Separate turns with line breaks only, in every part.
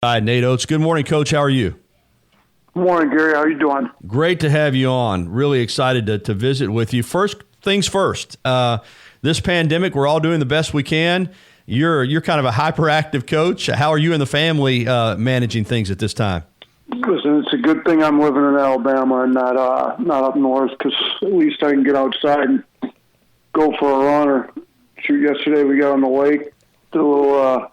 Hi, Nate Oats. Good morning, Coach. How are you?
Good morning, Gary. How are you doing?
Great to have you on. Really excited to visit with you. First things first. This pandemic, we're all doing the best we can. You're kind of a hyperactive coach. How are you and the family managing things at this time?
Listen, it's a good thing I'm living in Alabama and not up north, because at least I can get outside and go for a run. Or shoot, yesterday we got on the lake, did a little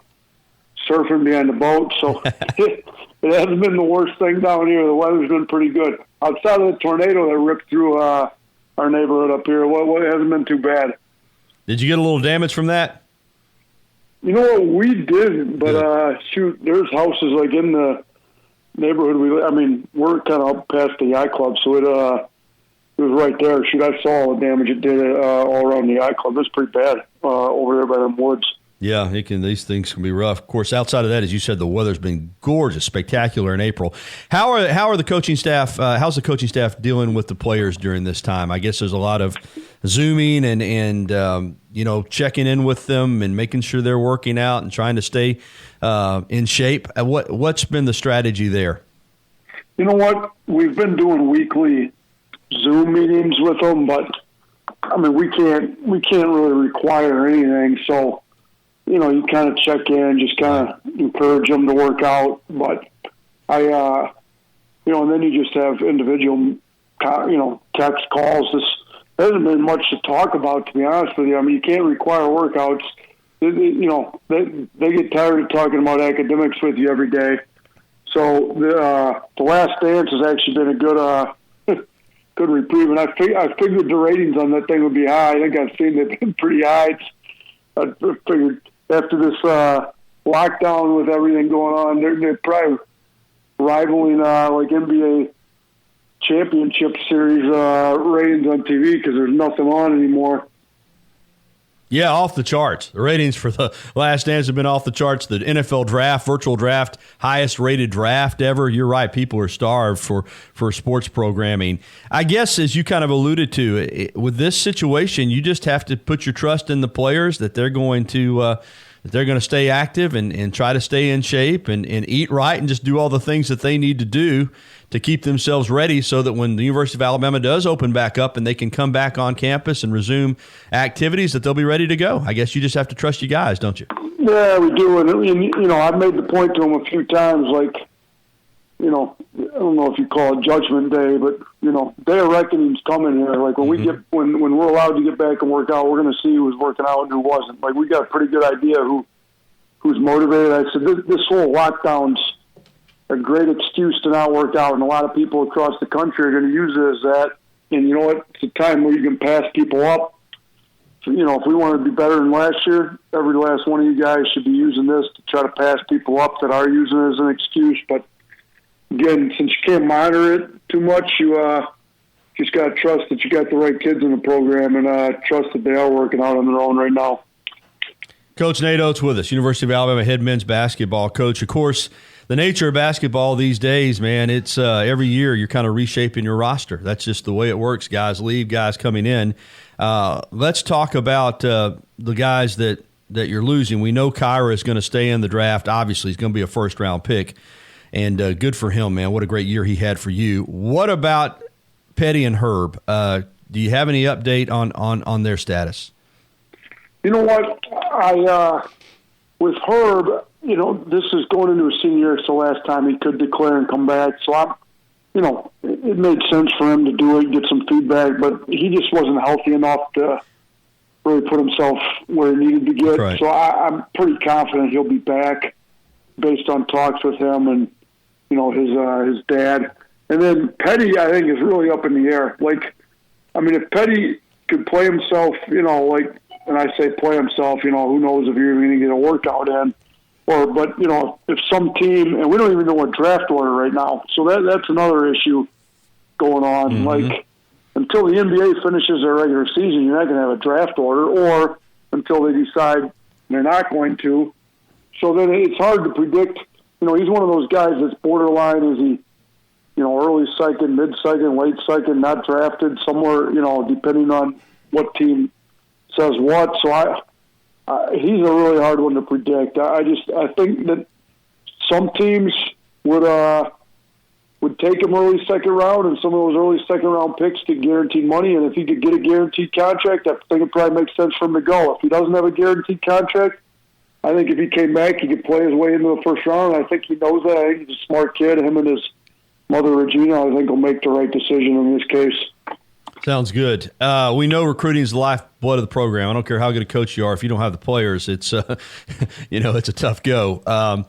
surfing behind the boat. So it hasn't been the worst thing down here. The weather's been pretty good. Outside of the tornado that ripped through our neighborhood up here, it hasn't been too bad.
Did you get a little damage from that?
You know what, we did, but shoot, there's houses like in the neighborhood. We're kind of up past the yacht club, so it was right there. Shoot, I saw all the damage it did all around the yacht club. It was pretty bad over there by them woods.
Yeah, these things can be rough. Of course, outside of that, as you said, the weather's been gorgeous, spectacular in April. How are the coaching staff? How's the coaching staff dealing with the players during this time? I guess there's a lot of Zooming and checking in with them and making sure they're working out and trying to stay in shape. What's been the strategy there?
You know what? We've been doing weekly Zoom meetings with them, but we can't really require anything. So, you kind of check in, just kind of encourage them to work out. But and then you just have individual, text calls. There hasn't been much to talk about, to be honest with you. You can't require workouts. They get tired of talking about academics with you every day. So the Last Dance has actually been a good reprieve. And I figured the ratings on that thing would be high. I think I've seen they've been pretty high. I figured after this lockdown with everything going on, they're probably rivaling like NBA championship series ratings on TV, because there's nothing on anymore.
Yeah, off the charts. The ratings for the Last Dance have been off the charts. The NFL draft, virtual draft, highest rated draft ever. You're right. People are starved for sports programming. I guess, as you kind of alluded to, with this situation, you just have to put your trust in the players that they're going to stay active and try to stay in shape and eat right and just do all the things that they need to do to keep themselves ready, so that when the University of Alabama does open back up and they can come back on campus and resume activities, that they'll be ready to go. I guess you just have to trust you guys, don't you?
Yeah, we do. And I've made the point to them a few times, like, I don't know if you call it Judgment Day, but, day of reckoning's coming here. Like, when we get, when we're allowed to get back and work out, we're going to see who's working out and who wasn't. Like, we got a pretty good idea who's motivated. I said, this whole lockdown's a great excuse to not work out, and a lot of people across the country are going to use it as that. And you know what? It's a time where you can pass people up. So, if we want to be better than last year, every last one of you guys should be using this to try to pass people up that are using it as an excuse. But again, since you can't monitor it too much, you just got to trust that you got the right kids in the program, and trust that they are working out on their own right now.
Coach Nate Oats with us, University of Alabama head men's basketball coach. Of course, the nature of basketball these days, man, it's every year you're kind of reshaping your roster. That's just the way it works. Guys leave, guys coming in. Let's talk about the guys that you're losing. We know Kyra is going to stay in the draft. Obviously, he's going to be a first-round pick, and good for him, man. What a great year he had for you. What about Petty and Herb? Do you have any update on their status?
You know what? With Herb, this is going into a senior year. It's the last time he could declare and come back. So it made sense for him to do it, get some feedback, but he just wasn't healthy enough to really put himself where he needed to get.
Right.
So I'm pretty confident he'll be back based on talks with him and, his dad. And then Petty, I think, is really up in the air. If Petty could play himself, and I say play himself, who knows if you're even going to get a workout in. But if some team, and we don't even know what draft order right now, so that's another issue going on.
Mm-hmm.
Until the NBA finishes their regular season, you're not going to have a draft order, or until they decide they're not going to. So then it's hard to predict. He's one of those guys that's borderline. Is he, early second, mid-second, late second, not drafted, somewhere, depending on what team says what. So he's a really hard one to predict. I think that some teams would take him early second round, and some of those early second round picks get guaranteed money. And if he could get a guaranteed contract, I think it probably makes sense for him to go. If he doesn't have a guaranteed contract, I think if he came back, he could play his way into the first round. I think he knows that. I think he's a smart kid. Him and his mother, Regina, I think will make the right decision in this case.
Sounds good. We know recruiting is the lifeblood of the program. I don't care how good a coach you are. If you don't have the players, it's it's a tough go.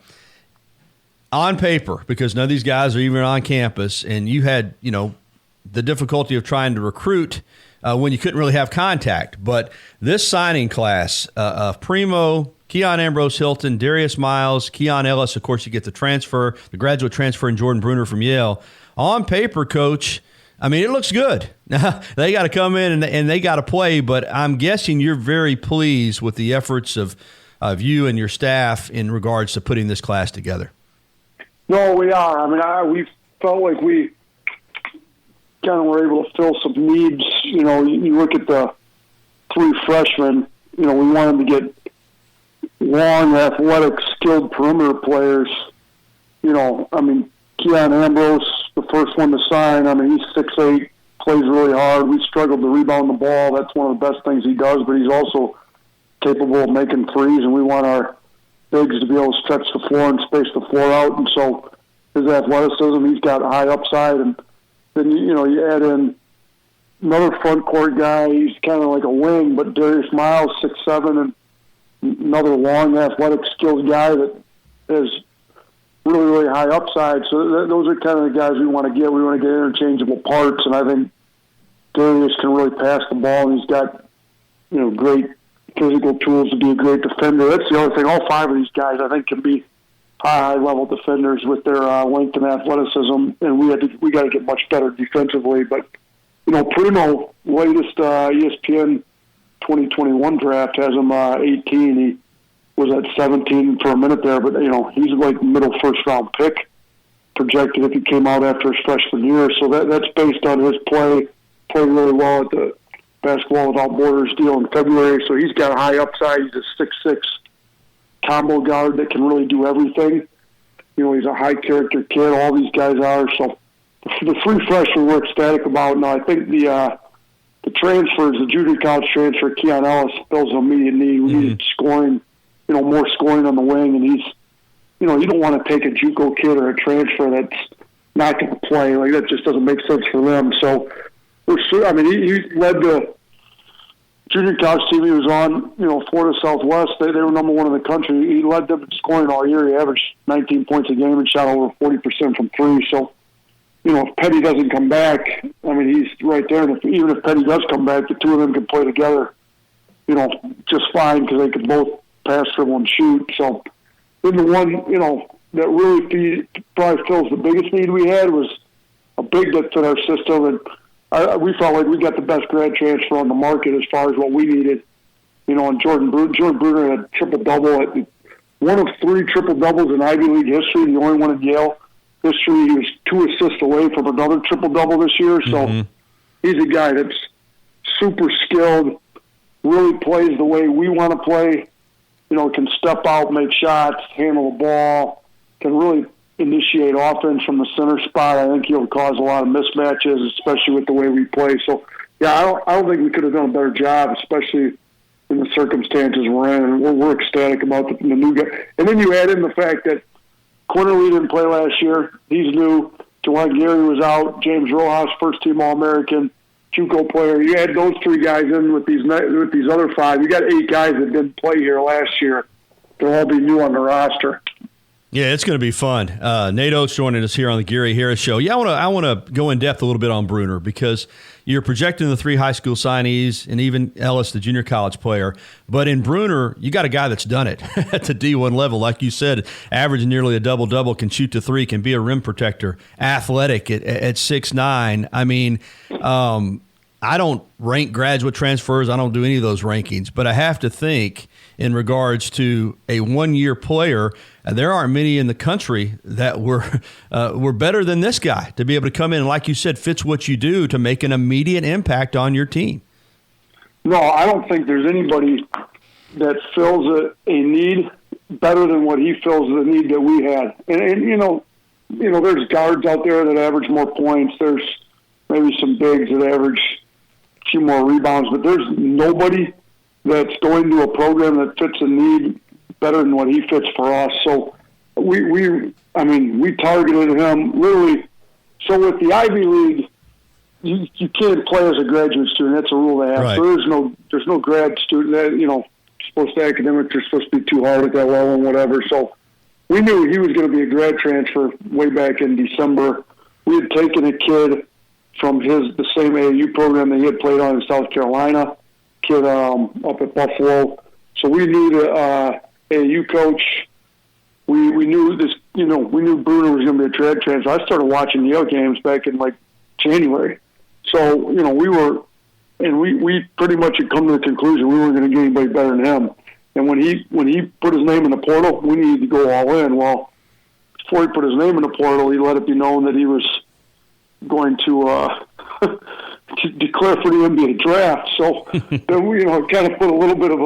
On paper, because none of these guys are even on campus, and you had the difficulty of trying to recruit when you couldn't really have contact. But this signing class of Primo, Keon Ambrose Hilton, Darius Miles, Keon Ellis, of course, you get the graduate transfer, and Jordan Brunner from Yale. On paper, Coach, I mean, it looks good. They got to come in and they got to play, but I'm guessing you're very pleased with the efforts of you and your staff in regards to putting this class together.
No, we are. I mean, we felt like we kind of were able to fill some needs. You look at the three freshmen, we wanted to get long, athletic, skilled perimeter players. Keon Ambrose, the first one to sign. He's 6'8", plays really hard. We struggled to rebound the ball. That's one of the best things he does, but he's also capable of making threes, and we want our bigs to be able to stretch the floor and space the floor out. And so his athleticism, he's got high upside. And then, you add in another front court guy. He's kind of like a wing, but Darius Miles, 6'7", and another long, athletic, skilled guy that has really, really high upside. So those are kind of the guys we want to get. We want to get interchangeable parts, and I think Darius can really pass the ball, and he's got, great physical tools to be a great defender. That's the other thing. All five of these guys, I think, can be high-level defenders with their length and athleticism, and we got to get much better defensively. But, Primo, latest ESPN 2021 draft has him 18. He was at 17 for a minute there, but, he's like middle first-round pick projected if he came out after his freshman year. So that's based on his play. Played really well at the Basketball Without Borders deal in February. So he's got a high upside. He's a 6'6" combo guard that can really do everything. He's a high-character kid. All these guys are. So the three freshmen we're ecstatic about. Now, I think the transfers, the junior college transfer, Keon Ellis, fills an immediate need. We need scoring, more scoring on the wing. And he's, you don't want to take a JUCO kid or a transfer that's not going to play. Like, that just doesn't make sense for them. So, he led the junior college team he was on, Florida Southwest. They were number one in the country. He led them in scoring all year. He averaged 19 points a game and shot over 40% from three. So, if Petty doesn't come back, he's right there. And even if Petty does come back, the two of them can play together, just fine because they can both pass, dribble, and shoot. So, then the one, that really probably fills the biggest need we had was a big that fit our system. And we felt like we got the best grad transfer on the market as far as what we needed. And Jordan Brunner had triple-double. One of three triple-doubles in Ivy League history, the only one in Yale history. He was 2 assists away from another triple-double this year. So he's a guy that's super skilled, really plays the way we want to play, can step out, make shots, handle the ball, can really initiate offense from the center spot. I think he'll cause a lot of mismatches, especially with the way we play. So, I don't think we could have done a better job, especially in the circumstances we're in. And we're ecstatic about the new guy. And then you add in the fact that Quinterly didn't play last year. He's new. Juwan Gary was out. James Rojas, first-team All-American, JUCO player. You add those three guys in with these other five. You got 8 guys that didn't play here last year. They'll all be new on the roster.
Yeah, it's going to be fun. Nate Oats joining us here on the Gary Harris Show. Yeah, I want to go in depth a little bit on Brunner because you're projecting the 3 high school signees and even Ellis, the junior college player. But in Brunner, you got a guy that's done it at the D1 level. Like you said, averaging nearly a double-double, can shoot the 3, can be a rim protector, athletic at 6'9". I don't rank graduate transfers. I don't do any of those rankings. But I have to think in regards to a one-year player, there aren't many in the country that were better than this guy to be able to come in and, like you said, fits what you do to make an immediate impact on your team.
No, I don't think there's anybody that fills a need better than what he feels the need that we had. And there's guards out there that average more points. There's maybe some bigs that average a few more rebounds, but there's nobody that's going to a program that fits a need better than what he fits for us. So we targeted him literally. So with the Ivy League, you can't play as a graduate student. That's a rule they have.
Right.
So there's no grad student that, supposed to academics are supposed to be too hard at that level and whatever. So we knew he was going to be a grad transfer way back in December. We had taken a kid from the same AAU program that he had played on in South Carolina, kid up at Buffalo. So we knew the AAU coach. We knew this, we knew Brunner was going to be a grad transfer. I started watching Yale games back in January. So, we pretty much had come to the conclusion we weren't going to get anybody better than him. And when he put his name in the portal, we needed to go all in. Well, before he put his name in the portal, he let it be known that he was going to declare for the NBA draft. So then we, kind of put a little bit of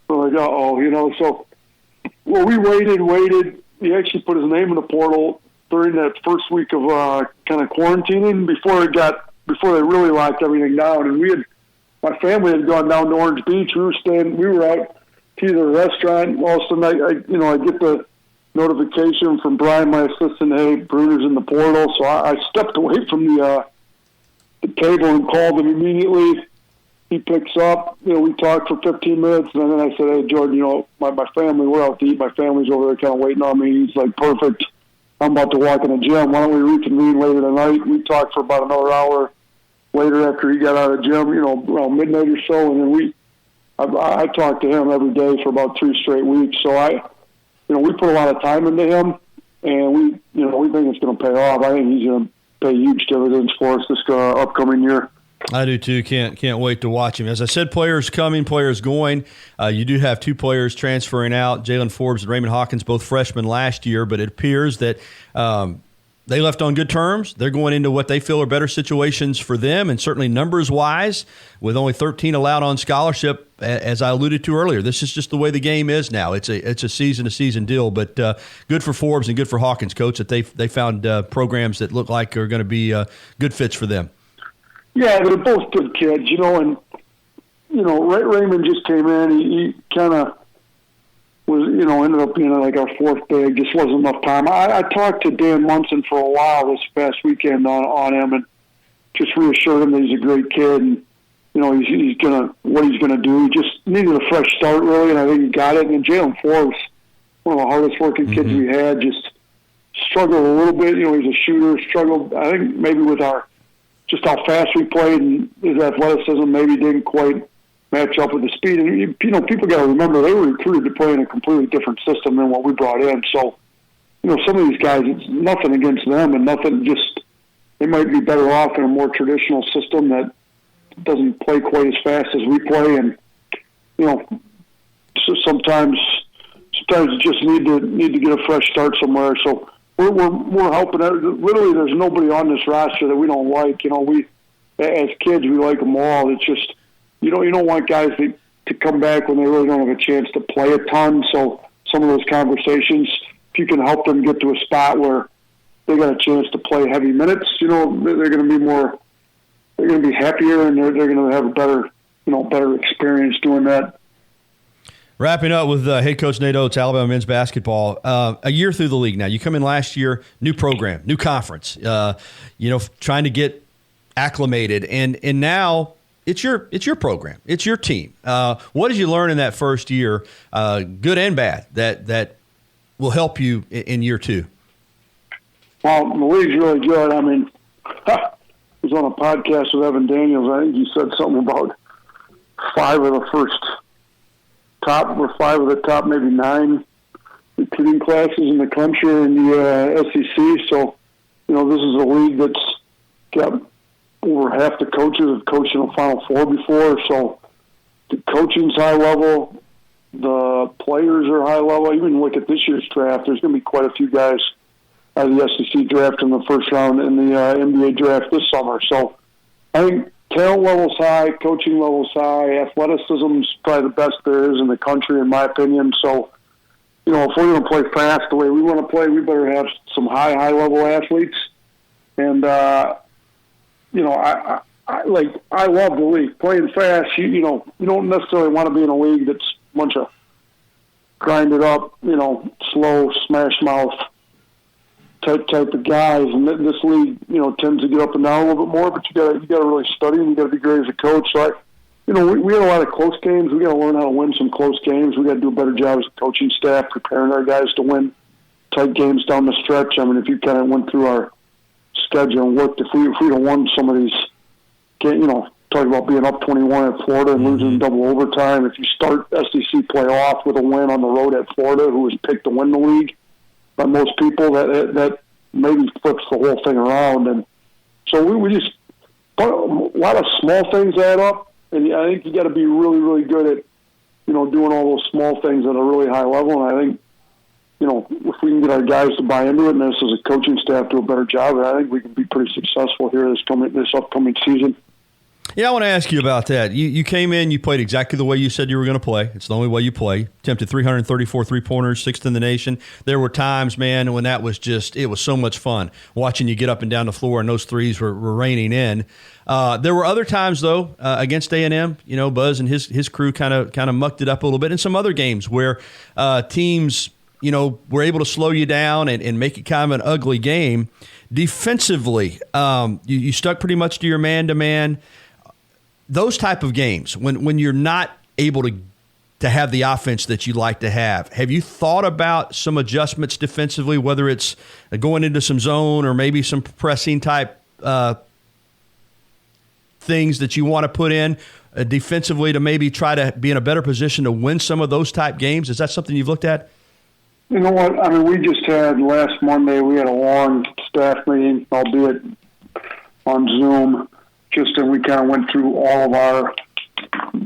we're like, So, well, we waited. He actually put his name in the portal during that first week of kind of quarantining before they really locked everything down. And my family had gone down to Orange Beach. We were out to either a restaurant. All of a sudden, I get the notification from Brian, my assistant, hey, Brunner's in the portal. So I stepped away from the table and called him immediately. He picks up. We talked for 15 minutes, and then I said, hey, Jordan, my family, we're out to eat. My family's over there kind of waiting on me. He's like, perfect. I'm about to walk in the gym. Why don't we reconvene later tonight? We talked for about another hour later after he got out of the gym, around midnight or so, and then I talked to him every day for about 3 straight weeks. So we put a lot of time into him, and we think it's going to pay off. I think he's going to pay huge dividends for us this upcoming year.
I do too. Can't wait to watch him. As I said, players coming, players going. You do have 2 players transferring out, Jalen Forbes and Raymond Hawkins, both freshmen last year, but it appears that they left on good terms. They're going into what they feel are better situations for them, and certainly numbers-wise, with only 13 allowed on scholarship, as I alluded to earlier. This is just the way the game is now. It's a season-to-season deal, but good for Forbes and good for Hawkins, Coach, that they found programs that look like are going to be good fits for them.
Yeah, they're both good kids, and Raymond just came in. He kind of was, ended up being like our 4th big. Just wasn't enough time. I talked to Dan Munson for a while this past weekend on him, and just reassured him that he's a great kid, and he's gonna do. He just needed a fresh start, really, and I think he got it. And Jalen Forbes, one of the hardest working kids we had, just struggled a little bit. He's a shooter. Struggled, I think, maybe with just how fast we played, and his athleticism maybe didn't quite match up with the speed. And, people got to remember they were recruited to play in a completely different system than what we brought in. So, some of these guys, it's nothing against them and nothing, just they might be better off in a more traditional system that doesn't play quite as fast as we play. And, so sometimes you just need to get a fresh start somewhere. So, we're helping out. Literally, there's nobody on this roster that we don't like. We, as kids, we like them all. It's just you don't want guys to come back when they really don't have a chance to play a ton. So some of those conversations, if you can help them get to a spot where they got a chance to play heavy minutes, they're going to be more. They're going to be happier, and they're going to have a better experience doing that.
Wrapping up with head coach Nate Oats, Alabama men's basketball. A year through the league now. You come in last year, new program, new conference. Trying to get acclimated, and now it's your program, it's your team. What did you learn in that first year, good and bad, that will help you in year 2?
Well, the league's really good. I mean, I was on a podcast with Evan Daniels. I think he said something about 5 of the top maybe 9 recruiting classes in the country in the SEC. So, this is a league that's got over half the coaches have coached in the Final Four before. So the coaching's high level. The players are high level. Even look at this year's draft. There's going to be quite a few guys out of the SEC draft in the first round in the NBA draft this summer. So I think talent level's high, coaching level's high, athleticism's probably the best there is in the country, in my opinion. So, if we're going to play fast the way we want to play, we better have some high-level athletes. And, I love the league. Playing fast, you don't necessarily want to be in a league that's a bunch of grinded up, slow, smash mouth type of guys. And this league, tends to get up and down a little bit more, but you got to really study and you got to be great as a coach. So we had a lot of close games. We got to learn how to win some close games. We got to do a better job as a coaching staff preparing our guys to win tight games down the stretch. I mean, if you kind of went through our schedule and looked, if we'd have won some of these games, talk about being up 21 at Florida and losing double overtime. If you start SEC playoff with a win on the road at Florida, who was picked to win the league by most people, that maybe flips the whole thing around. And so we just a lot of small things add up. And I think you got to be really, really good at, doing all those small things at a really high level. And I think, if we can get our guys to buy into it and us as a coaching staff do a better job, I think we can be pretty successful here this upcoming season.
Yeah, I want to ask you about that. You came in, you played exactly the way you said you were going to play. It's the only way you play. Attempted 334 three-pointers, 6th in the nation. There were times, man, when it was so much fun watching you get up and down the floor and those threes were raining in. There were other times, though, against A&M, Buzz and his crew kind of mucked it up a little bit. And some other games where teams, were able to slow you down and make it kind of an ugly game. Defensively, you stuck pretty much to your man-to-man. Those type of games, when you're not able to have the offense that you like to have you thought about some adjustments defensively, whether it's going into some zone or maybe some pressing type things that you want to put in defensively to maybe try to be in a better position to win some of those type games? Is that something you've looked at?
You know what? I mean, we just had last Monday, we had a long staff meeting, albeit on Zoom. And we kind of went through all of our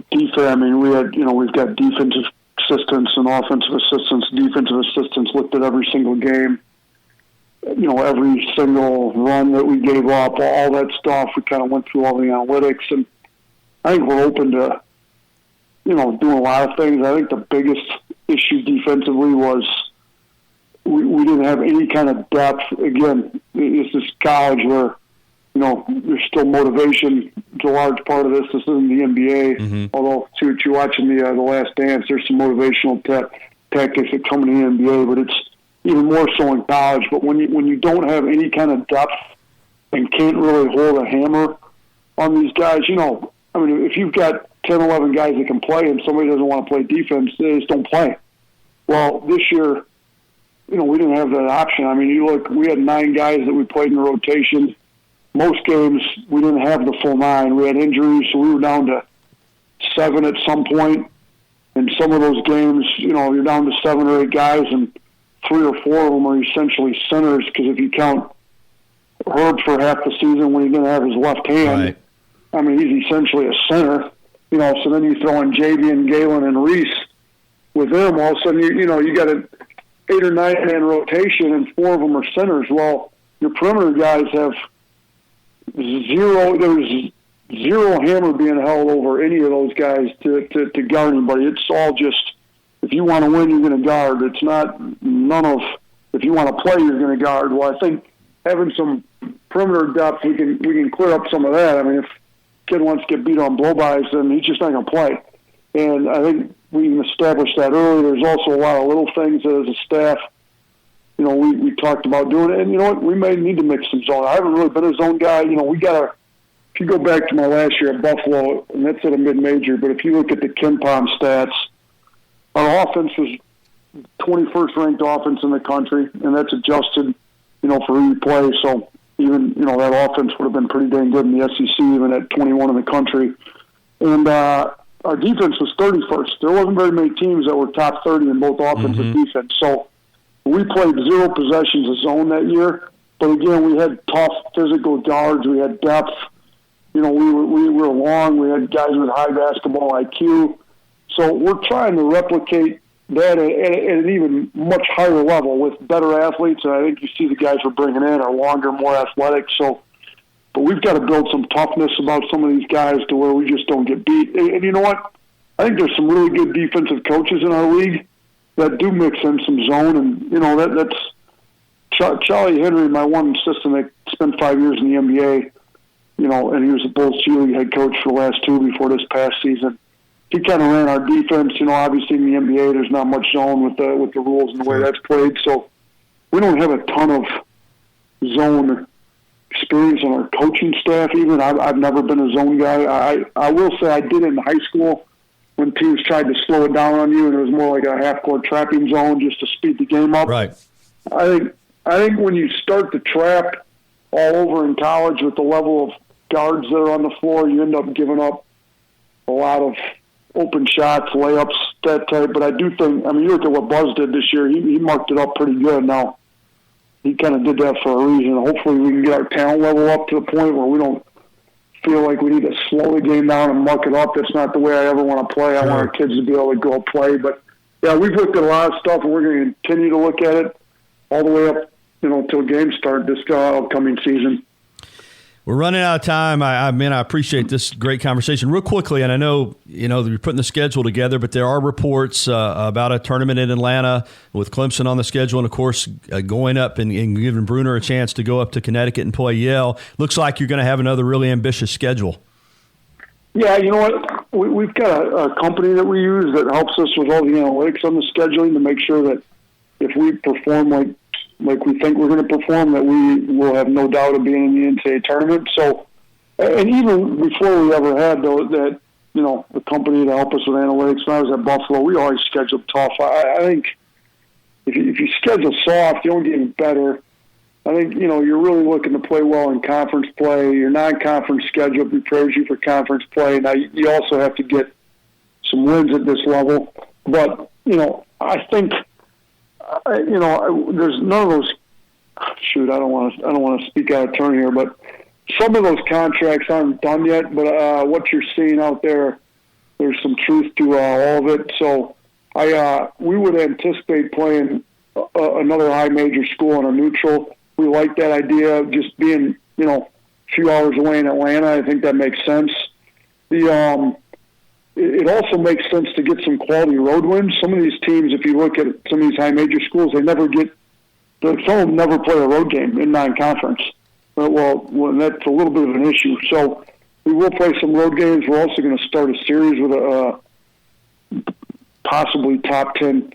defense. I mean, we've got defensive assistants and offensive assistants. Defensive assistants looked at every single game, every single run that we gave up, all that stuff. We kind of went through all the analytics, and I think we're open to, doing a lot of things. I think the biggest issue defensively was we didn't have any kind of depth. Again, this is college where, there's still motivation. It's a large part of this. This isn't the NBA. Mm-hmm. Although, to watching the Last Dance, there's some motivational tactics that come in the NBA, but it's even more so in college. But when you don't have any kind of depth and can't really hold a hammer on these guys, if you've got 10, 11 guys that can play and somebody doesn't want to play defense, they just don't play. Well, this year, we didn't have that option. I mean, you look, we had 9 guys that we played in the rotation. Most games, we didn't have the full 9. We had injuries, so we were down to 7 at some point. And some of those games, you're down to 7 or 8 guys, and 3 or 4 of them are essentially centers, because if you count Herb for half the season when he didn't have his left hand, right. I mean, he's essentially a center. So then you throw in Javian, Galen, and Reese with them. All of a sudden, you got an 8 or 9 man rotation, and 4 of them are centers. Well, your perimeter guys have there's zero hammer being held over any of those guys to guard anybody. It's all just, if you want to win, you're going to guard. It's not none of, if you want to play, you're going to guard. Well, I think having some perimeter depth, we can clear up some of that. I mean, if a kid wants to get beat on blow-bys, then he's just not going to play. And I think we can establish that early. There's also a lot of little things that as a staff, we talked about doing it. And you know what? We may need to mix some zone. I haven't really been a zone guy. We got to, if you go back to my last year at Buffalo, and that's at a mid-major, but if you look at the KenPom stats, our offense was 21st ranked offense in the country, and that's adjusted, for who you play. So even, that offense would have been pretty dang good in the SEC, even at 21 in the country. And our defense was 31st. There wasn't very many teams that were top 30 in both offense and defense. So we played 0 possessions of zone that year. But again, we had tough physical guards. We had depth. We were long. We had guys with high basketball IQ. So we're trying to replicate that at an even much higher level with better athletes. And I think you see the guys we're bringing in are longer, more athletic. But we've got to build some toughness about some of these guys to where we just don't get beat. And you know what? I think there's some really good defensive coaches in our league. that do mix in some zone, and that's Charlie Henry, my one assistant that spent 5 years in the NBA. And he was the Bulls cheerleading head coach for the last 2 before this past season. He kind of ran our defense. Obviously in the NBA, there's not much zone with the rules and the way that's played. So we don't have a ton of zone experience on our coaching staff. Even I've never been a zone guy. I will say I did in high school when teams tried to slow it down on you, and it was more like a half-court trapping zone just to speed the game up.
Right.
I think when you start to trap all over in college with the level of guards that are on the floor, you end up giving up a lot of open shots, layups, that type. But I do think, you look at what Buzz did this year, he marked it up pretty good. Now, he kind of did that for a reason. Hopefully we can get our talent level up to the point where we don't feel like we need to slow the game down and muck it up. That's not the way I ever want to play. I want our kids to be able to go play. But, yeah, we've looked at a lot of stuff, and we're going to continue to look at it all the way up, until games start this upcoming season.
We're running out of time. I appreciate this great conversation. Real quickly, and I know, you're putting the schedule together, but there are reports about a tournament in Atlanta with Clemson on the schedule, and, of course, going up and giving Brunner a chance to go up to Connecticut and play Yale. Looks like you're going to have another really ambitious schedule.
Yeah, you know what? We've got a company that we use that helps us with all the analytics on the scheduling to make sure that if we perform like we think we're going to perform, that we will have no doubt of being in the NCAA tournament. So, and even before we ever had the company to help us with analytics, when I was at Buffalo, we always scheduled tough. I think if you schedule soft, you don't get any better. I think, you're really looking to play well in conference play. Your non-conference schedule prepares you for conference play. Now, you also have to get some wins at this level. But, I think – there's none of those. Shoot, I don't want to speak out of turn here, but some of those contracts aren't done yet. But what you're seeing out there, there's some truth to all of it. So, we would anticipate playing another high major school on a neutral. We like that idea of just being, a few hours away in Atlanta. I think that makes sense. It also makes sense to get some quality road wins. Some of these teams, if you look at some of these high major schools, some of them never play a road game in non-conference. Well, that's a little bit of an issue. So we will play some road games. We're also going to start a series with a possibly top 10,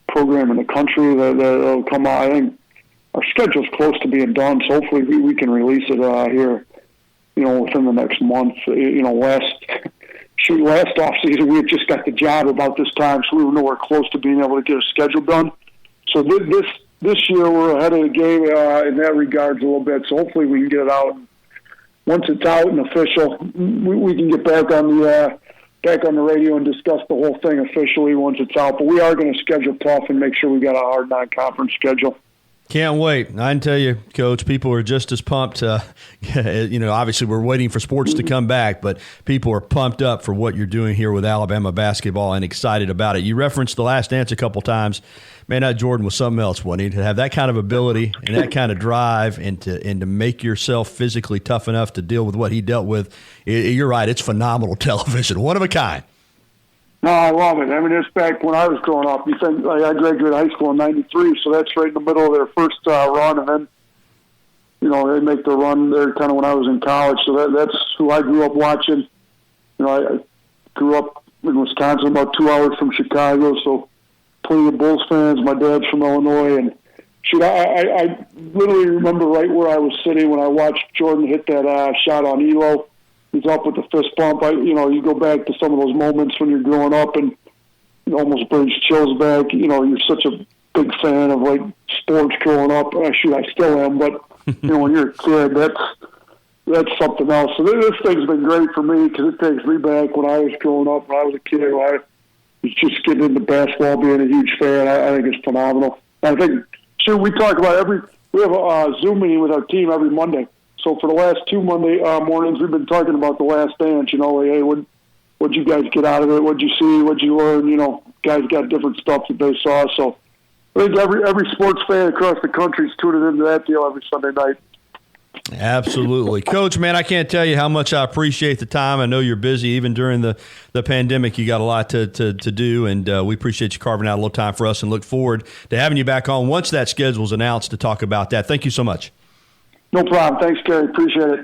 program in the country that'll come out. I think our schedule's close to being done, so hopefully we can release it here, within the next month. Last offseason, we had just got the job about this time, so we were nowhere close to being able to get a schedule done. So this year, we're ahead of the game in that regards a little bit. So hopefully we can get it out. Once it's out and official, we can get back on the radio and discuss the whole thing officially once it's out. But we are going to schedule tough and make sure we got a hard non-conference schedule.
Can't wait. I can tell you, Coach, people are just as pumped. Obviously we're waiting for sports to come back, but people are pumped up for what you're doing here with Alabama basketball and excited about it. You referenced The Last Dance a couple times. Man, that Jordan was something else, wasn't he? To have that kind of ability and that kind of drive and to make yourself physically tough enough to deal with what he dealt with. You're right. It's phenomenal television. One of a kind.
No, I love it. It's back when I was growing up. You think I graduated high school in '93, so that's right in the middle of their first run, and then they make the run there kind of when I was in college. So that's who I grew up watching. I grew up in Wisconsin, about 2 hours from Chicago, so plenty of Bulls fans. My dad's from Illinois, and I literally remember right where I was sitting when I watched Jordan hit that shot on Elo. He's up with the fist bump. You go back to some of those moments when you're growing up and it almost brings chills back. You're such a big fan of sports growing up. Actually, I still am, but when you're a kid, that's something else. So this thing's been great for me because it takes me back when I was growing up, when I was a kid. I was just getting into basketball, being a huge fan. I think it's phenomenal. I think, we talk about we have a Zoom meeting with our team every Monday. So for the last 2 Monday mornings, we've been talking about The Last Dance. Hey, what'd you guys get out of it? What'd you see? What'd you learn? Guys got different stuff that they saw. So I think every sports fan across the country is tuning into that deal every Sunday night.
Absolutely. Coach, man, I can't tell you how much I appreciate the time. I know you're busy. Even during the pandemic, you got a lot to do, and we appreciate you carving out a little time for us and look forward to having you back on once that schedule's announced to talk about that. Thank you so much.
No problem. Thanks, Gary. Appreciate it.